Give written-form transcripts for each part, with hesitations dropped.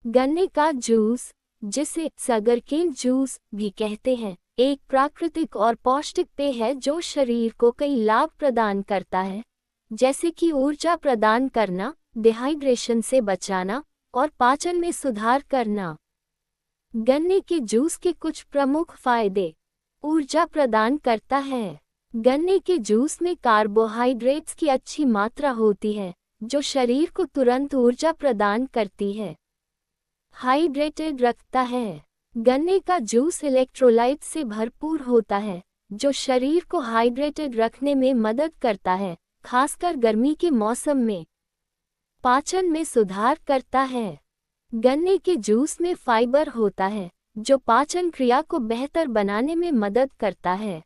गन्ने का जूस, जिसे सगरकेन जूस भी कहते हैं, एक प्राकृतिक और पौष्टिक पेय है जो शरीर को कई लाभ प्रदान करता है, जैसे कि ऊर्जा प्रदान करना, डिहाइड्रेशन से बचाना और पाचन में सुधार करना। गन्ने के जूस के कुछ प्रमुख फायदे। ऊर्जा प्रदान करता है। गन्ने के जूस में कार्बोहाइड्रेट्स की अच्छी मात्रा होती है, जो शरीर को तुरंत ऊर्जा प्रदान करती है। हाइड्रेटेड रखता है। गन्ने का जूस इलेक्ट्रोलाइट से भरपूर होता है, जो शरीर को हाइड्रेटेड रखने में मदद करता है, खासकर गर्मी के मौसम में। पाचन में सुधार करता है। गन्ने के जूस में फाइबर होता है, जो पाचन क्रिया को बेहतर बनाने में मदद करता है।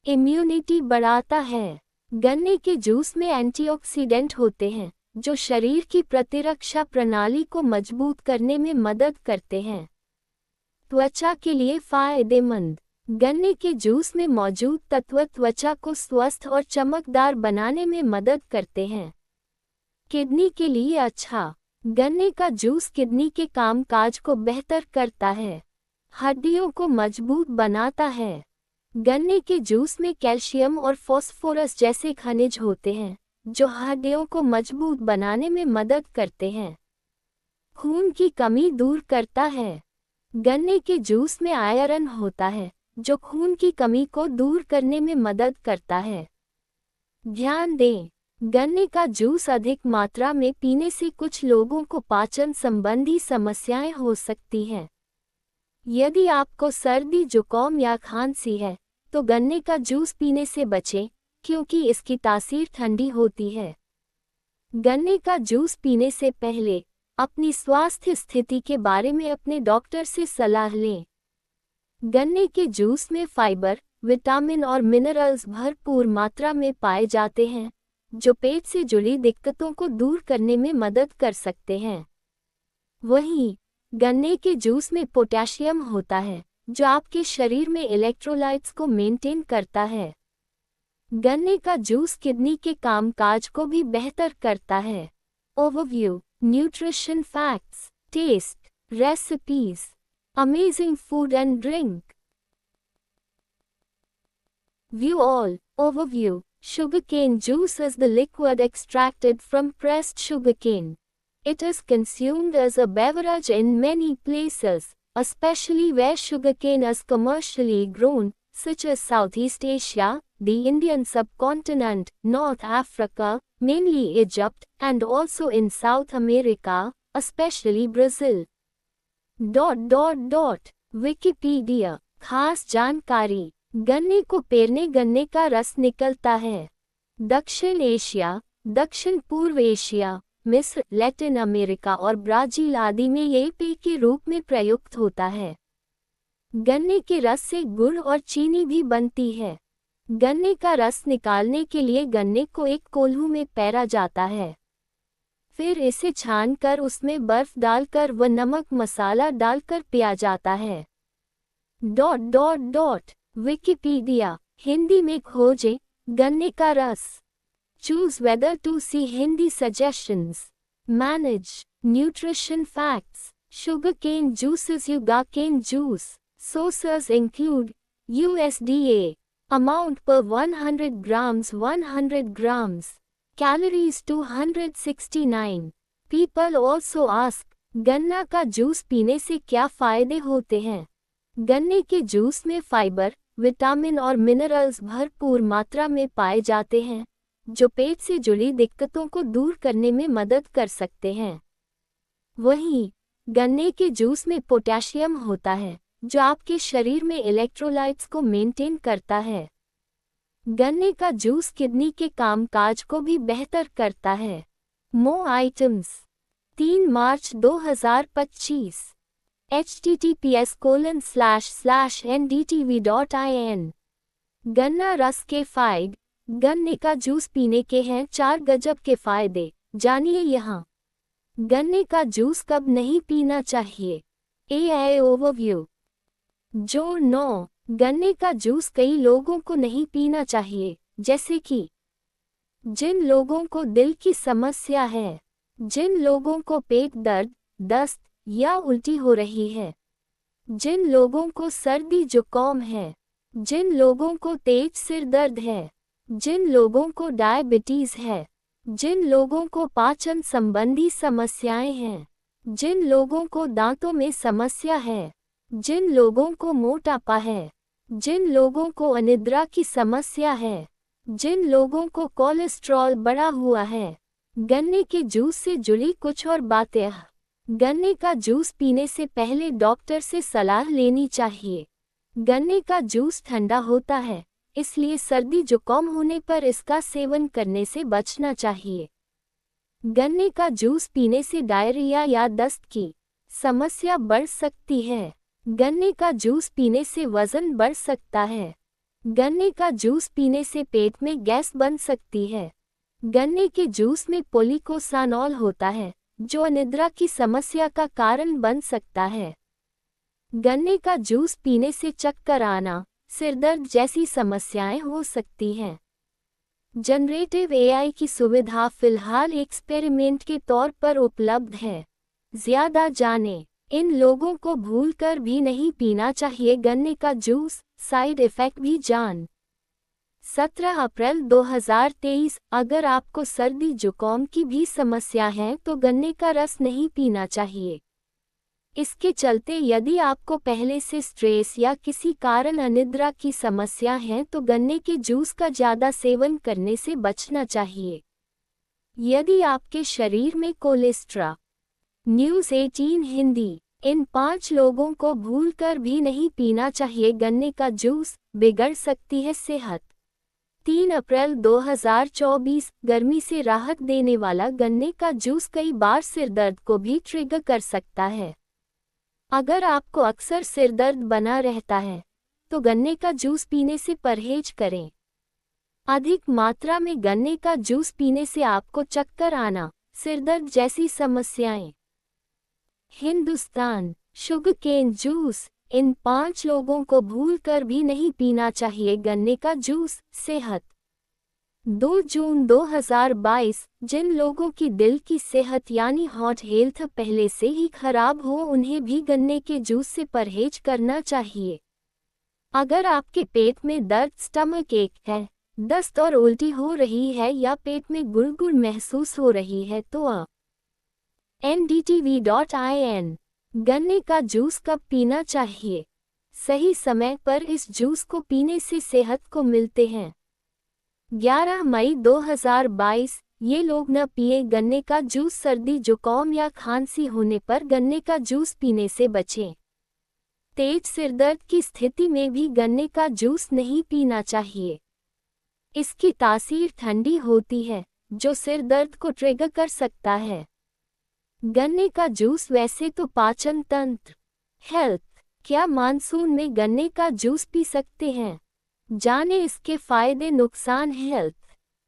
इम्यूनिटी बढ़ाता है। गन्ने के जूस में एंटीऑक्सीडेंट होते हैं, जो शरीर की प्रतिरक्षा प्रणाली को मजबूत करने में मदद करते हैं। त्वचा के लिए फायदेमंद। गन्ने के जूस में मौजूद तत्व त्वचा को स्वस्थ और चमकदार बनाने में मदद करते हैं। किडनी के लिए अच्छा। गन्ने का जूस किडनी के कामकाज को बेहतर करता है। हड्डियों को मजबूत बनाता है। गन्ने के जूस में कैल्शियम और फास्फोरस जैसे खनिज होते हैं, जो हड्डियों को मजबूत बनाने में मदद करते हैं। खून की कमी दूर करता है। गन्ने के जूस में आयरन होता है, जो खून की कमी को दूर करने में मदद करता है। ध्यान दें, गन्ने का जूस अधिक मात्रा में पीने से कुछ लोगों को पाचन संबंधी समस्याएं हो सकती हैं। यदि आपको सर्दी, जुकाम या खांसी है, तो गन्ने का जूस पीने से बचें, क्योंकि इसकी तासीर ठंडी होती है। गन्ने का जूस पीने से पहले अपनी स्वास्थ्य स्थिति के बारे में अपने डॉक्टर से सलाह लें। गन्ने के जूस में फाइबर, विटामिन और मिनरल्स भरपूर मात्रा में पाए जाते हैं, जो पेट से जुड़ी दिक्कतों को दूर करने में मदद कर सकते हैं। वहीं गन्ने के जूस में पोटेशियम होता है, जो आपके शरीर में इलेक्ट्रोलाइट्स को मेंटेन करता है। गन्ने का जूस किडनी के कामकाज को भी बेहतर करता है। Overview, nutrition facts, taste, recipes, amazing food and drink. View all. Overview. Sugarcane juice is the liquid extracted from pressed sugarcane. It is consumed as a beverage in many places, especially where sugarcane is commercially grown, such as Southeast Asia, the Indian subcontinent, North Africa, mainly Egypt, and also in South America, especially Brazil. Wikipedia. खास जानकारी। गन्ने को पेरने गन्ने का रस निकलता है। दक्षिण एशिया, दक्षिण पूर्व एशिया, मिस्र, लैटिन अमेरिका और ब्राजील आदि में ये पेय के रूप में प्रयुक्त होता है। गन्ने के रस से गुड़ और चीनी भी बनती है। गन्ने का रस निकालने के लिए गन्ने को एक कोल्हू में पेरा जाता है। फिर इसे छानकर उसमें बर्फ डालकर व नमक मसाला डालकर पिया जाता है। विकिपीडिया। हिंदी में खोजें गन्ने का रस। Choose whether to see Hindi suggestions. Manage nutrition facts. Sugarcane juices. Sugarcane juice sources include USDA amount per 100 grams 100 grams calories 269। People also ask, गन्ना का जूस पीने से क्या फायदे होते हैं? गन्ने के जूस में फाइबर, विटामिन और मिनरल्स भरपूर मात्रा में पाए जाते हैं, जो पेट से जुड़ी दिक्कतों को दूर करने में मदद कर सकते हैं। वहीं गन्ने के जूस में पोटेशियम होता है, जो आपके शरीर में इलेक्ट्रोलाइट्स को मेंटेन करता है। गन्ने का जूस किडनी के कामकाज को भी बेहतर करता है। मोर आइटम्स। 3 मार्च 2025। https://ndtv.in। गन्ना रस के फायदे। गन्ने का जूस पीने के हैं 4 गजब के फायदे, जानिए यहाँ। गन्ने का जूस कब नहीं पीना चाहिए? AI overview. जो 9 गन्ने का जूस कई लोगों को नहीं पीना चाहिए, जैसे कि जिन लोगों को दिल की समस्या है, जिन लोगों को पेट दर्द, दस्त या उल्टी हो रही है, जिन लोगों को सर्दी जुकाम है, जिन लोगों को तेज सिर दर्द है, जिन लोगों को डायबिटीज है, जिन लोगों को पाचन संबंधी समस्याएं हैं, जिन लोगों को दांतों में समस्या है, जिन लोगों को मोटापा है, जिन लोगों को अनिद्रा की समस्या है, जिन लोगों को कोलेस्ट्रॉल बढ़ा हुआ है, गन्ने के जूस से जुड़ी कुछ और बातें। गन्ने का जूस पीने से पहले डॉक्टर से सलाह लेनी चाहिए। गन्ने का जूस ठंडा होता है, इसलिए सर्दी जुकाम होने पर इसका सेवन करने से बचना चाहिए। गन्ने का जूस पीने से डायरिया या दस्त की समस्या बढ़ सकती है। गन्ने का जूस पीने से वजन बढ़ सकता है। गन्ने का जूस पीने से पेट में गैस बन सकती है। गन्ने के जूस में पोलिकोसानॉल होता है, जो अनिद्रा की समस्या का कारण बन सकता है। गन्ने का जूस पीने से चक्कर आना, सिरदर्द जैसी समस्याएं हो सकती हैं। जनरेटिव एआई की सुविधा फिलहाल एक्सपेरिमेंट के तौर पर उपलब्ध है। ज्यादा जानें। इन लोगों को भूलकर भी नहीं पीना चाहिए गन्ने का जूस, साइड इफेक्ट भी जान। 17 अप्रैल 2023। अगर आपको सर्दी जुकाम की भी समस्या है तो गन्ने का रस नहीं पीना चाहिए। इसके चलते यदि आपको पहले से स्ट्रेस या किसी कारण अनिद्रा की समस्या है तो गन्ने के जूस का ज़्यादा सेवन करने से बचना चाहिए। यदि आपके शरीर में कोलेस्ट्रॉल। न्यूज़ 18 हिंदी। इन 5 लोगों को भूलकर भी नहीं पीना चाहिए गन्ने का जूस, बिगड़ सकती है सेहत। 3 अप्रैल 2024। गर्मी से राहत देने वाला गन्ने का जूस कई बार सिरदर्द को भी ट्रिगर कर सकता है। अगर आपको अक्सर सिरदर्द बना रहता है तो गन्ने का जूस पीने से परहेज करें। अधिक मात्रा में गन्ने का जूस पीने से आपको चक्कर आना, सिरदर्द जैसी समस्याएं। हिंदुस्तान। Sugarcane juice. इन 5 लोगों को भूलकर भी नहीं पीना चाहिए गन्ने का जूस, सेहत। 2 जून 2022। जिन लोगों की दिल की सेहत यानी हार्ट हेल्थ पहले से ही खराब हो उन्हें भी गन्ने के जूस से परहेज करना चाहिए। अगर आपके पेट में दर्द, स्टमक एक है, दस्त और उल्टी हो रही है या पेट में गुड़गुड़ महसूस हो रही है तो ndtv.in। गन्ने का जूस कब पीना चाहिए? सही समय पर इस जूस को पीने से सेहत को मिलते हैं। 11 मई 2022। ये लोग न पिए गन्ने का जूस। सर्दी जुकाम या खांसी होने पर गन्ने का जूस पीने से बचें। तेज सिरदर्द की स्थिति में भी गन्ने का जूस नहीं पीना चाहिए। इसकी तासीर ठंडी होती है, जो सिरदर्द को ट्रिगर कर सकता है। गन्ने का जूस वैसे तो पाचन तंत्र, हेल्थ। क्या मानसून में गन्ने का जूस पी सकते हैं? जानें इसके फायदे नुकसान। हेल्थ।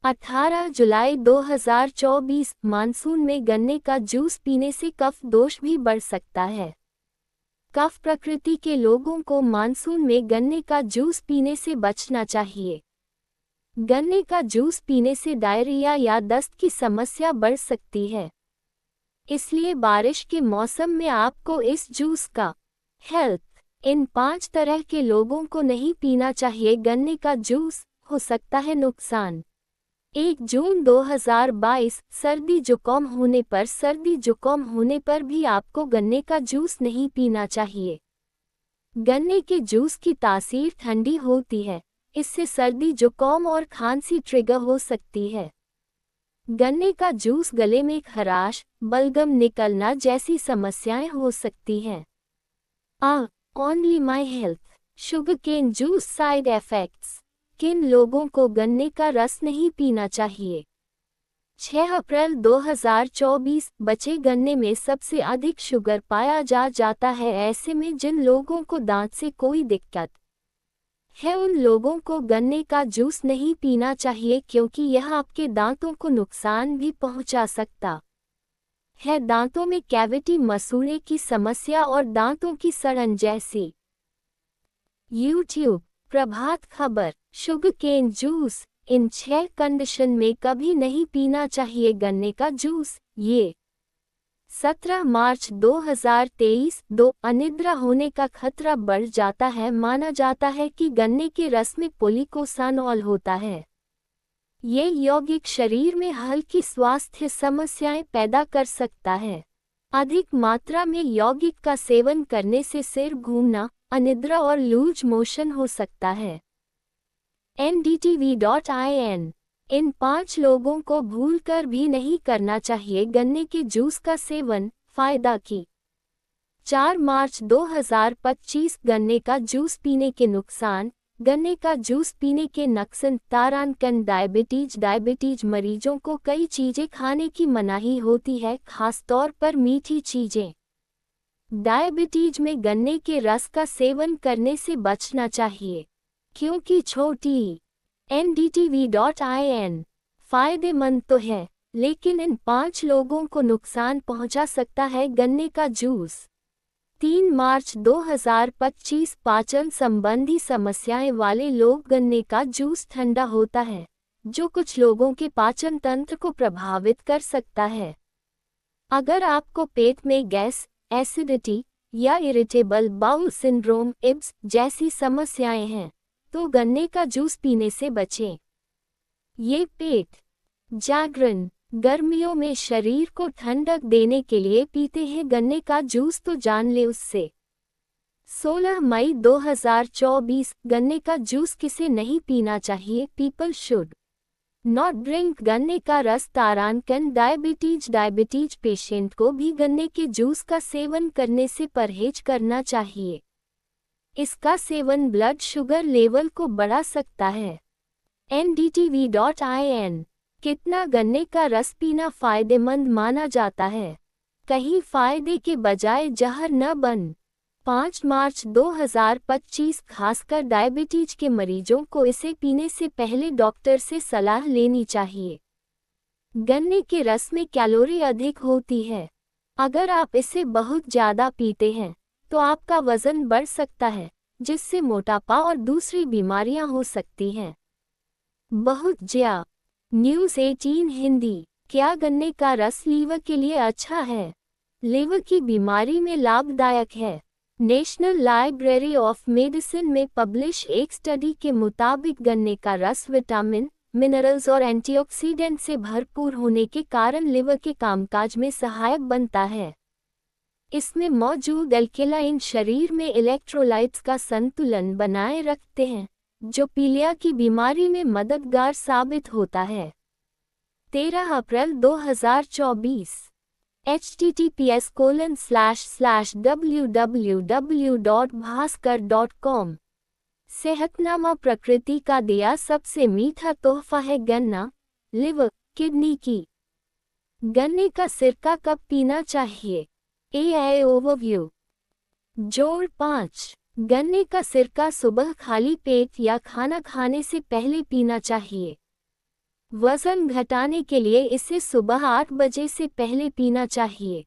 18 जुलाई 2024। मानसून में गन्ने का जूस पीने से कफ दोष भी बढ़ सकता है। कफ प्रकृति के लोगों को मानसून में गन्ने का जूस पीने से बचना चाहिए। गन्ने का जूस पीने से डायरिया या दस्त की समस्या बढ़ सकती है, इसलिए बारिश के मौसम में आपको इस जूस का। हेल्थ। इन 5 तरह के लोगों को नहीं पीना चाहिए गन्ने का जूस, हो सकता है नुकसान। 1 जून 2022। सर्दी जुकाम होने पर। सर्दी जुकाम होने पर भी आपको गन्ने का जूस नहीं पीना चाहिए। गन्ने के जूस की तासीर ठंडी होती है, इससे सर्दी जुकाम और खांसी ट्रिगर हो सकती है। गन्ने का जूस गले में खराश, बलगम निकलना जैसी समस्याएं हो सकती हैं। Only my health. Sugarcane juice side effects. किन लोगों को गन्ने का रस नहीं पीना चाहिए? 6 अप्रैल 2024। बचे गन्ने में सबसे अधिक शुगर पाया जाता है। ऐसे में जिन लोगों को दांत से कोई दिक्कत है उन लोगों को गन्ने का जूस नहीं पीना चाहिए, क्योंकि यह आपके दांतों को नुकसान भी पहुंचा सकता है। दांतों में कैविटी, मसूड़े की समस्या और दांतों की सड़न जैसी। YouTube. Prabhat Khabar. Sugarcane juice. इन 6 कंडीशन में कभी नहीं पीना चाहिए गन्ने का जूस। ये 17 मार्च 2023। 2 अनिद्रा होने का खतरा बढ़ जाता है। माना जाता है कि गन्ने के रस में पोलिकोसानोल होता है। ये यौगिक शरीर में हल्की स्वास्थ्य समस्याएं पैदा कर सकता है। अधिक मात्रा में यौगिक का सेवन करने से सिर घूमना, अनिद्रा और लूज मोशन हो सकता है। ndtv.in। इन 5 लोगों को भूलकर भी नहीं करना चाहिए गन्ने के जूस का सेवन। फायदा की 4 मार्च 2025। गन्ने का जूस पीने के नुकसान। गन्ने का जूस पीने के नुकसान। तारांकन डायबिटीज मरीजों को कई चीजें खाने की मनाही होती है, खासतौर पर मीठी चीजें। डायबिटीज में गन्ने के रस का सेवन करने से बचना चाहिए क्योंकि छोटी ndtv.in फायदेमंद तो है, लेकिन इन 5 लोगों को नुकसान पहुंचा सकता है गन्ने का जूस। 3 मार्च 2025। पाचन संबंधी समस्याएं वाले लोग। गन्ने का जूस ठंडा होता है, जो कुछ लोगों के पाचन तंत्र को प्रभावित कर सकता है। अगर आपको पेट में गैस, एसिडिटी या इरिटेबल बाउल सिंड्रोम (IBS) जैसी समस्याएं हैं, तो गन्ने का जूस पीने से बचें। ये पेट जागरण गर्मियों में शरीर को ठंडक देने के लिए पीते हैं गन्ने का जूस, तो जान ले उससे। 16 मई 2024। गन्ने का जूस किसे नहीं पीना चाहिए? पीपल शुड नॉट ड्रिंक गन्ने का रस। तारांकन डायबिटीज पेशेंट को भी गन्ने के जूस का सेवन करने से परहेज करना चाहिए। इसका सेवन ब्लड शुगर लेवल को बढ़ा सकता है। ndtv.in। कितना गन्ने का रस पीना फायदेमंद माना जाता है? कहीं फायदे के बजाय जहर न बन। 5 मार्च 2025। खासकर डायबिटीज के मरीजों को इसे पीने से पहले डॉक्टर से सलाह लेनी चाहिए। गन्ने के रस में कैलोरी अधिक होती है। अगर आप इसे बहुत ज़्यादा पीते हैं तो आपका वजन बढ़ सकता है, जिससे मोटापा और दूसरी बीमारियां हो सकती हैं। बहुत ज्या न्यूज़ 18 हिंदी। क्या गन्ने का रस लीवर के लिए अच्छा है? लीवर की बीमारी में लाभदायक है। नेशनल लाइब्रेरी ऑफ मेडिसिन में पब्लिश एक स्टडी के मुताबिक गन्ने का रस विटामिन, मिनरल्स और एंटीऑक्सीडेंट से भरपूर होने के कारण लिवर के कामकाज में सहायक बनता है। इसमें मौजूद एल्केलाइन शरीर में इलेक्ट्रोलाइट्स का संतुलन बनाए रखते हैं, जो पीलिया की बीमारी में मददगार साबित होता है। 13 अप्रैल 2024। https://www.bhaskar.com। सेहतनामा प्रकृति का दिया सबसे मीठा तोहफा है गन्ना, लिवर, किडनी की। गन्ने का सिरका कब पीना चाहिए? AI overview. जोड़ 5। गन्ने का सिरका सुबह खाली पेट या खाना खाने से पहले पीना चाहिए। वजन घटाने के लिए इसे सुबह 8 बजे से पहले पीना चाहिए।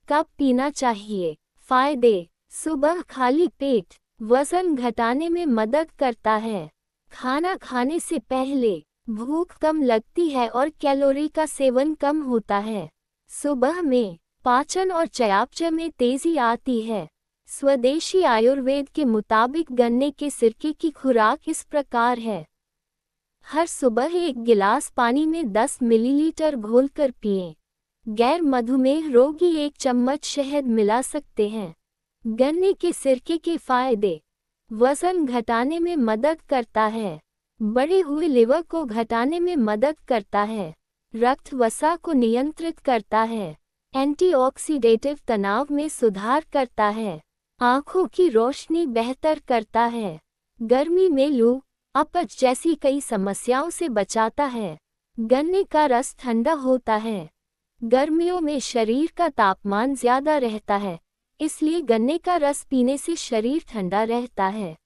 कब पीना चाहिए? फायदे। सुबह खाली पेट वजन घटाने में मदद करता है। खाना खाने से पहले भूख कम लगती है और कैलोरी का सेवन कम होता है। सुबह में पाचन और चयापचय में तेजी आती है। स्वदेशी आयुर्वेद के मुताबिक गन्ने के सिरके की खुराक इस प्रकार है। हर सुबह 1 गिलास पानी में 10 मिलीलीटर घोलकर पिएं। गैर मधुमेह रोगी 1 चम्मच शहद मिला सकते हैं। गन्ने के सिरके के फायदे। वजन घटाने में मदद करता है। बढ़े हुए लिवर को घटाने में मदद करता है। रक्त वसा को नियंत्रित करता है। एंटीऑक्सीडेटिव तनाव में सुधार करता है। आँखों की रोशनी बेहतर करता है। गर्मी में लू, अपच जैसी कई समस्याओं से बचाता है। गन्ने का रस ठंडा होता है। गर्मियों में शरीर का तापमान ज्यादा रहता है, इसलिए गन्ने का रस पीने से शरीर ठंडा रहता है।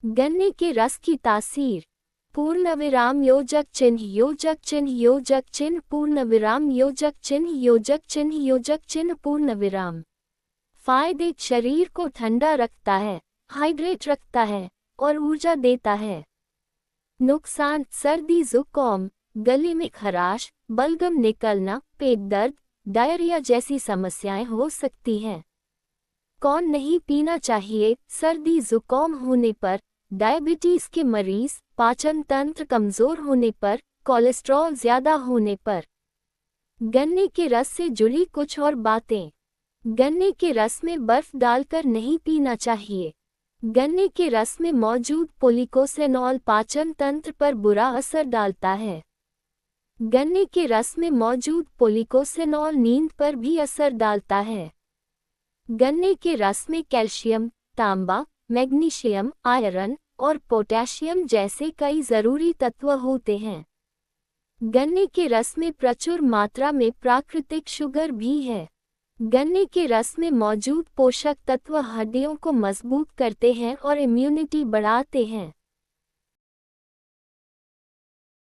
गन्ने के रस की तासीर। पूर्णविराम योजक चिन्ह योजक चिन्ह योजक चिन्ह पूर्णविराम योजक चिन्ह योजक चिन्ह योजक चिन्ह पूर्णविराम। फायदे। शरीर को ठंडा रखता है, हाइड्रेट रखता है और ऊर्जा देता है। नुकसान। सर्दी, जुकाम, गले में खराश, बलगम निकलना, पेट दर्द, डायरिया जैसी समस्याएं हो सकती हैं। कौन नहीं पीना चाहिए? सर्दी जुकाम होने पर, डायबिटीज के मरीज, पाचन तंत्र कमजोर होने पर, कोलेस्ट्रॉल ज्यादा होने पर। गन्ने के रस से जुड़ी कुछ और बातें। गन्ने के रस में बर्फ डालकर नहीं पीना चाहिए। गन्ने के रस में मौजूद पोलिकोसेनॉल पाचन तंत्र पर बुरा असर डालता है। गन्ने के रस में मौजूद पोलिकोसेनॉल नींद पर भी असर डालता है। गन्ने के रस में कैल्शियम, तांबा, मैग्नीशियम, आयरन और पोटेशियम जैसे कई जरूरी तत्व होते हैं। गन्ने के रस में प्रचुर मात्रा में प्राकृतिक शुगर भी है। गन्ने के रस में मौजूद पोषक तत्व हड्डियों को मजबूत करते हैं और इम्यूनिटी बढ़ाते हैं।